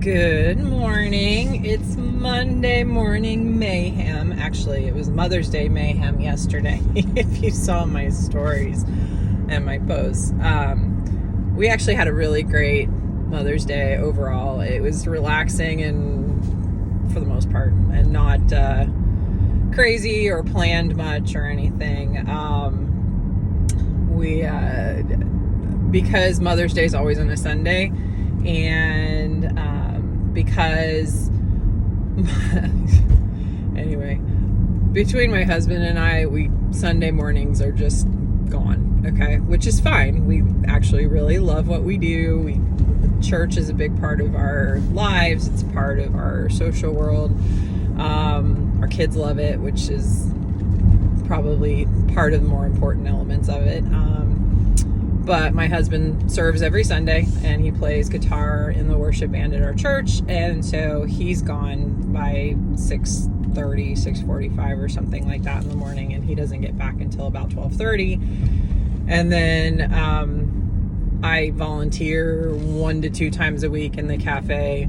Good morning. It's Monday morning mayhem. Actually, it was Mother's Day mayhem yesterday. If you saw my stories and my posts, we actually had a really great Mother's Day overall. It was relaxing and for the most part, and not crazy or planned much or anything. Because Mother's Day is always on a Sunday, and because anyway, between my husband and I, Sunday mornings are just gone, okay, which is fine. We actually really love what we do. Church is a big part of our lives. It's part of our social world. Our kids love it, which is probably part of the more important elements of it. But my husband serves every Sunday, and he plays guitar in the worship band at our church, and so he's gone by 6:30, 6:45 or something like that in the morning, and he doesn't get back until about 12:30. And then I volunteer 1 to 2 times a week in the cafe,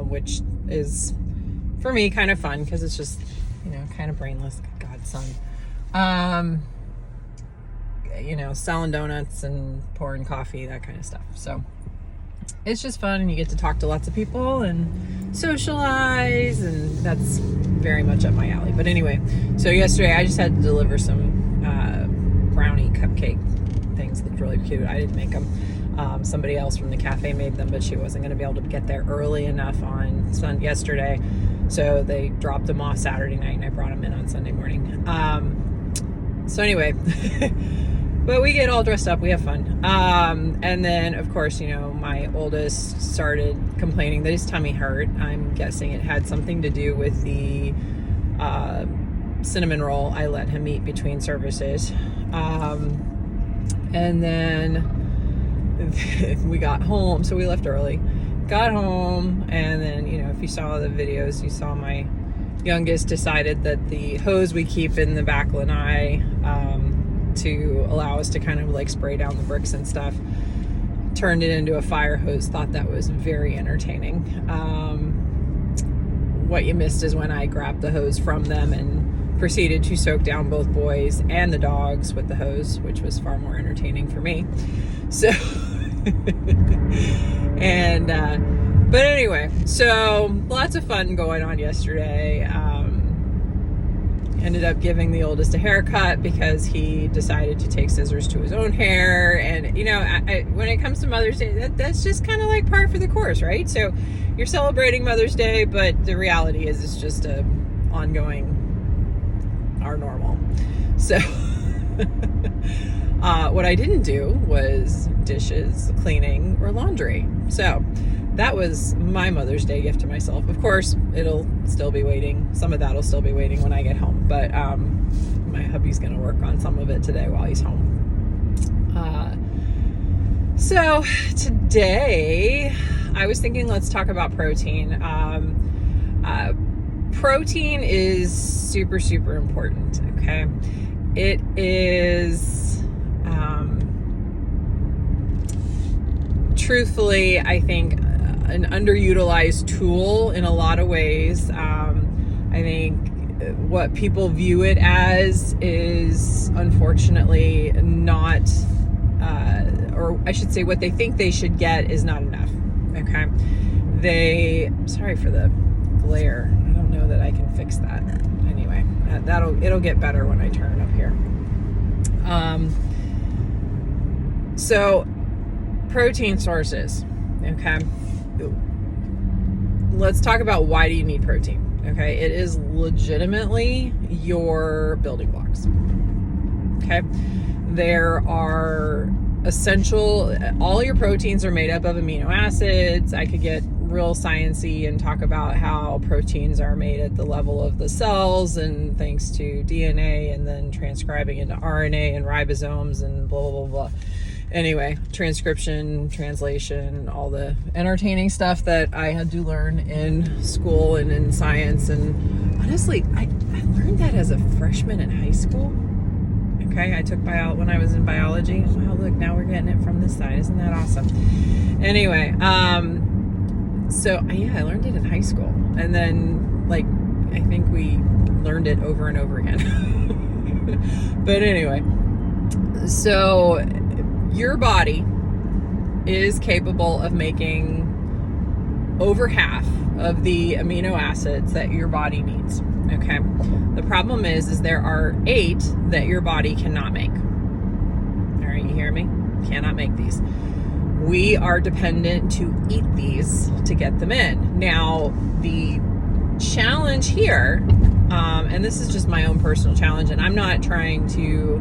which is for me kind of fun because it's just, kind of brainless. Godson. Selling donuts and pouring coffee, that kind of stuff. So it's just fun, and you get to talk to lots of people and socialize, and that's very much up my alley. But anyway, so yesterday I just had to deliver some brownie cupcake things that looked really cute. I didn't make them. Somebody else from the cafe made them, but she wasn't going to be able to get there early enough on yesterday, so they dropped them off Saturday night, and I brought them in on Sunday morning. So anyway, but we get all dressed up, we have fun. And then, of course, my oldest started complaining that his tummy hurt. I'm guessing it had something to do with the cinnamon roll I let him eat between services. And then we got home, so we left early. Got home, and then, if you saw the videos, you saw my youngest decided that the hose we keep in the back lanai to allow us to kind of like spray down the bricks and stuff, turned it into a fire hose. Thought that was very entertaining. What you missed is when I grabbed the hose from them and proceeded to soak down both boys and the dogs with the hose, which was far more entertaining for me. So and but anyway, so lots of fun going on yesterday. Ended up giving the oldest a haircut because he decided to take scissors to his own hair. And, when it comes to Mother's Day, that's just kind of like par for the course, right? So you're celebrating Mother's Day, but the reality is it's just our normal. So what I didn't do was dishes, cleaning, or laundry. So that was my Mother's Day gift to myself. Of course, it'll still be waiting. Some of that will still be waiting when I get home. But my hubby's going to work on some of it today while he's home. So today, I was thinking let's talk about protein. Protein is super, super important, okay? It is... truthfully, I think an underutilized tool in a lot of ways. I think what people view it as is unfortunately not, or I should say what they think they should get is not enough, okay? Sorry for the glare. I don't know that I can fix that. Anyway, it'll get better when I turn it up here. So protein sources, okay? Let's talk about why do you need protein, okay? It is legitimately your building blocks, okay? There are all your proteins are made up of amino acids. I could get real sciencey and talk about how proteins are made at the level of the cells, and thanks to DNA and then transcribing into RNA and ribosomes and blah, blah, blah, blah. Anyway, transcription, translation, all the entertaining stuff that I had to learn in school and in science. And honestly, I learned that as a freshman in high school. Okay, I took when I was in biology. Wow, look, now we're getting it from this side. Isn't that awesome? Anyway, So yeah, I learned it in high school, and then like I think we learned it over and over again. But anyway, so your body is capable of making over half of the amino acids that your body needs. Okay. The problem is there are 8 that your body cannot make. All right, you hear me? Cannot make these. We are dependent to eat these to get them in. Now, the challenge here, and this is just my own personal challenge, and I'm not trying to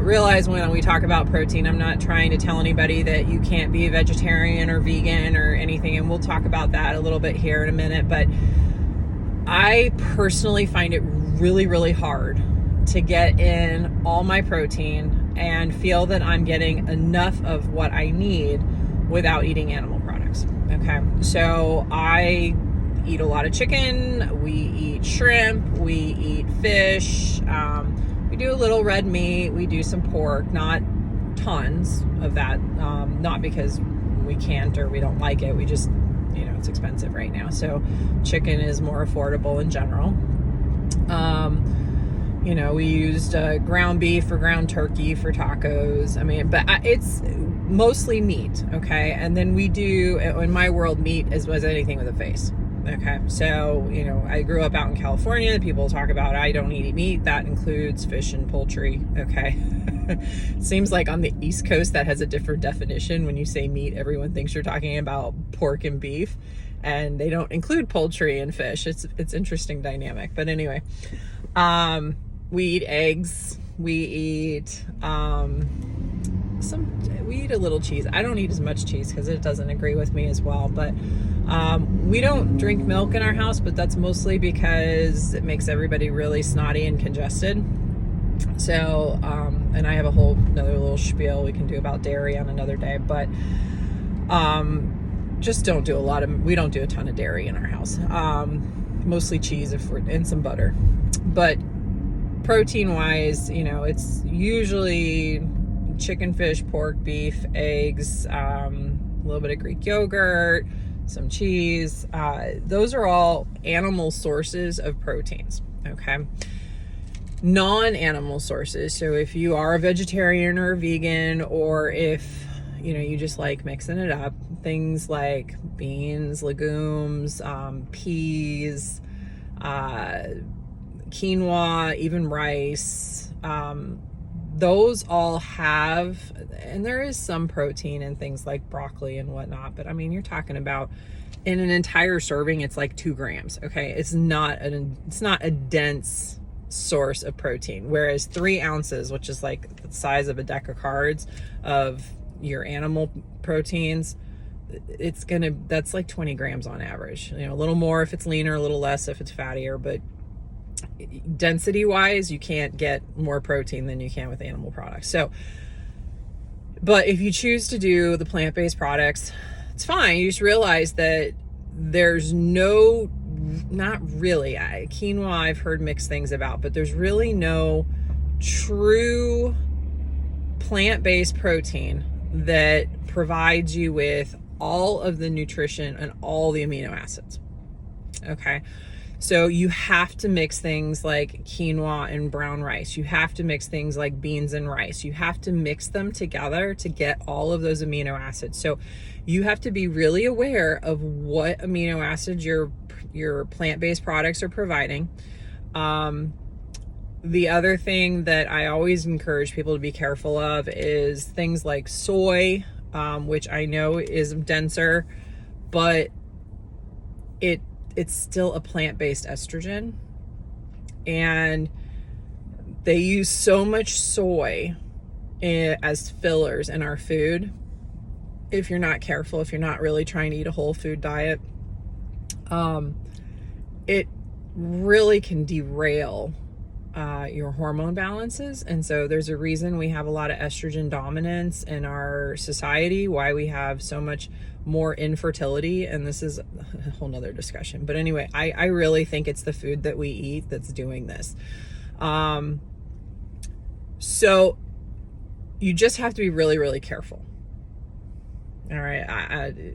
realize when we talk about protein, I'm not trying to tell anybody that you can't be a vegetarian or vegan or anything, and we'll talk about that a little bit here in a minute, but I personally find it really, really hard to get in all my protein and feel that I'm getting enough of what I need without eating animal products. Okay, so I eat a lot of chicken, we eat shrimp, we eat fish, we do a little red meat, we do some pork, not tons of that, not because we can't or we don't like it, we just, it's expensive right now, so chicken is more affordable in general. We used ground beef or ground turkey for tacos. But it's mostly meat, okay? And then we do, in my world, meat was anything with a face, okay? So, I grew up out in California. People talk about I don't eat meat. That includes fish and poultry, okay? Seems like on the East Coast that has a different definition. When you say meat, everyone thinks you're talking about pork and beef, and they don't include poultry and fish. It's interesting dynamic. But anyway, we eat eggs, we eat we eat a little cheese. I don't eat as much cheese because it doesn't agree with me as well, but we don't drink milk in our house, but that's mostly because it makes everybody really snotty and congested. So and I have another little spiel we can do about dairy on another day, but just we don't do a ton of dairy in our house. Mostly cheese and some butter. But protein wise, it's usually chicken, fish, pork, beef, eggs, a little bit of Greek yogurt, some cheese. Those are all animal sources of proteins, okay? Non-animal sources, so if you are a vegetarian or a vegan, or if you just like mixing it up, things like beans, legumes, peas, quinoa, even rice, those all have, and there is some protein in things like broccoli and whatnot, but you're talking about in an entire serving, it's like 2 grams, okay? It's not a dense source of protein, whereas 3 ounces, which is like the size of a deck of cards of your animal proteins, that's like 20 grams on average. A little more if it's leaner, a little less if it's fattier, but density wise, you can't get more protein than you can with animal products. So, but if you choose to do the plant-based products, it's fine. You just realize that there's not really, quinoa I've heard mixed things about, but there's really no true plant-based protein that provides you with all of the nutrition and all the amino acids, okay? So you have to mix things like quinoa and brown rice. You have to mix things like beans and rice. You have to mix them together to get all of those amino acids. So you have to be really aware of what amino acids your plant-based products are providing. The other thing that I always encourage people to be careful of is things like soy, which I know is denser, but it's still a plant-based estrogen, and they use so much soy as fillers in our food. If you're not careful, if you're not really trying to eat a whole food diet, it really can derail your hormone balances. And so there's a reason we have a lot of estrogen dominance in our society, why we have so much more infertility, and this is a whole nother discussion. But anyway, I really think it's the food that we eat that's doing this. So you just have to be really, really careful. All right.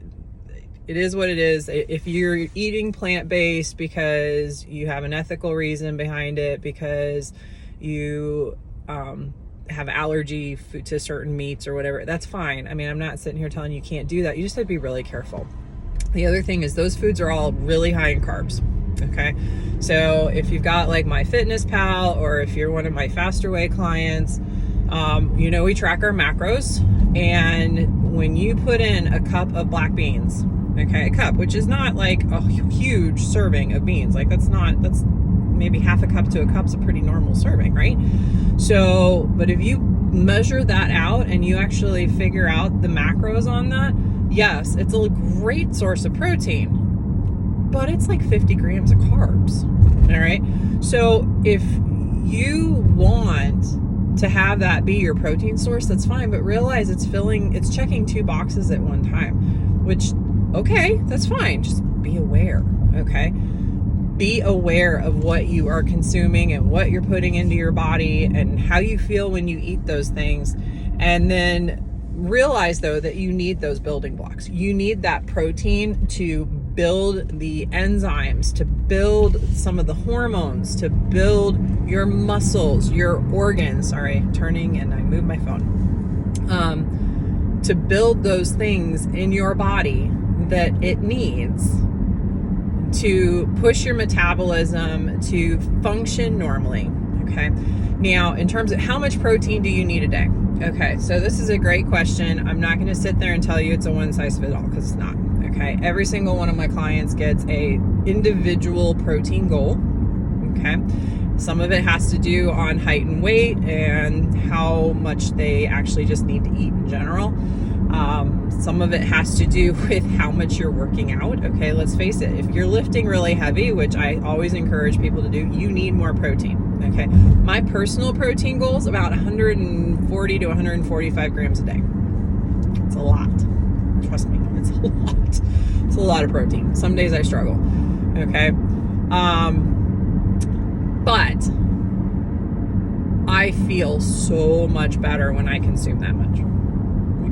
it is what it is. If you're eating plant-based because you have an ethical reason behind it, because you have allergy to certain meats or whatever, that's fine. I mean, I'm not sitting here telling you can't do that. You just have to be really careful. The other thing is those foods are all really high in carbs. Okay, so if you've got like MyFitnessPal, or if you're one of my Faster Way clients, you know, we track our macros, and when you put in a cup of black beans, okay, a cup, which is not like a huge serving of beans, like that's maybe half a cup to a cup's a pretty normal serving, right? So, but if you measure that out and you actually figure out the macros on that, yes, it's a great source of protein, but it's like 50 grams of carbs. All right. So if you want to have that be your protein source, that's fine, but realize it's checking 2 boxes at one time, which, okay, that's fine. Just be aware. Okay. Be aware of what you are consuming and what you're putting into your body and how you feel when you eat those things. And then realize, though, that you need those building blocks. You need that protein to build the enzymes, to build some of the hormones, to build your muscles, your organs. Sorry, turning and I moved my phone. To build those things in your body that it needs to push your metabolism to function normally. Okay. Now, in terms of how much protein do you need a day? Okay, so this is a great question. I'm not going to sit there and tell you it's a one size fits all, because it's not. Okay, every single one of my clients gets a individual protein goal. Okay, some of it has to do on height and weight and how much they actually just need to eat in general. Some of it has to do with how much you're working out. Okay, let's face it, if you're lifting really heavy, which I always encourage people to do, you need more protein. Okay, my personal protein goal is about 140 to 145 grams a day. It's a lot. Trust me, it's a lot. It's a lot of protein. Some days I struggle. Okay, but I feel so much better when I consume that much.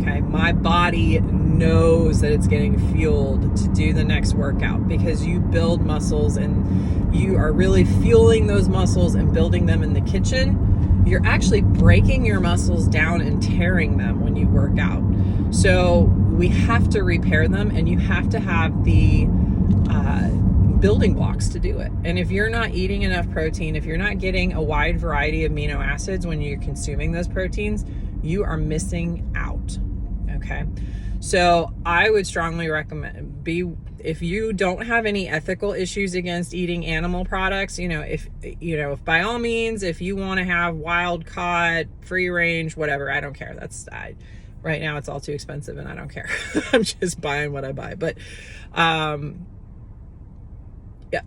Okay, my body knows that it's getting fueled to do the next workout, because you build muscles and you are really fueling those muscles and building them in the kitchen. You're actually breaking your muscles down and tearing them when you work out. So we have to repair them, and you have to have the building blocks to do it. And if you're not eating enough protein, if you're not getting a wide variety of amino acids when you're consuming those proteins, you are missing out. Okay, so I would strongly recommend, if you don't have any ethical issues against eating animal products, if by all means, if you want to have wild caught, free range, whatever, I don't care. Right now it's all too expensive and I don't care. I'm just buying what I buy. But yeah,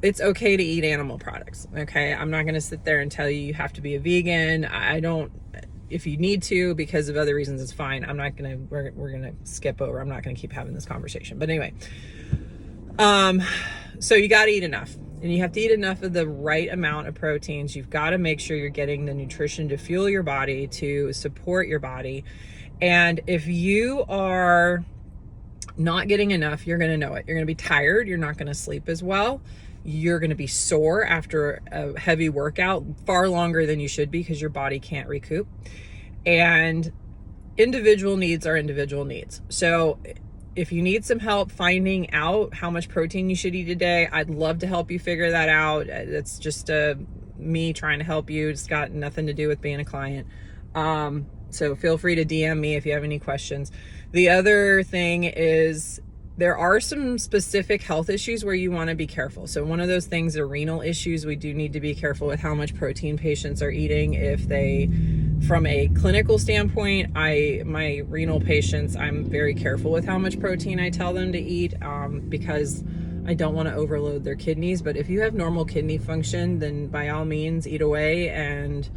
it's okay to eat animal products. Okay, I'm not going to sit there and tell you have to be a vegan. I don't. If you need to, because of other reasons, it's fine. I'm not gonna. We're gonna skip over. I'm not gonna keep having this conversation. But anyway, so you got to eat enough, and you have to eat enough of the right amount of proteins. You've got to make sure you're getting the nutrition to fuel your body, to support your body. And if you are not getting enough, you're gonna know it. You're gonna be tired. You're not gonna sleep as well. You're going to be sore after a heavy workout, far longer than you should be, because your body can't recoup. And individual needs are individual needs. So if you need some help finding out how much protein you should eat a day, I'd love to help you figure that out. It's just me trying to help you. It's got nothing to do with being a client. So feel free to DM me if you have any questions. The other thing is, there are some specific health issues where you want to be careful. So one of those things are renal issues. We do need to be careful with how much protein patients are eating. From a clinical standpoint, my renal patients, I'm very careful with how much protein I tell them to eat, because I don't want to overload their kidneys. But if you have normal kidney function, then by all means eat away, and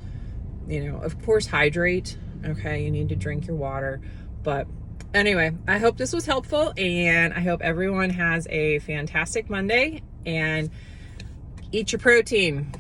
of course hydrate. Okay, you need to drink your water. But anyway, I hope this was helpful, and I hope everyone has a fantastic Monday, and eat your protein.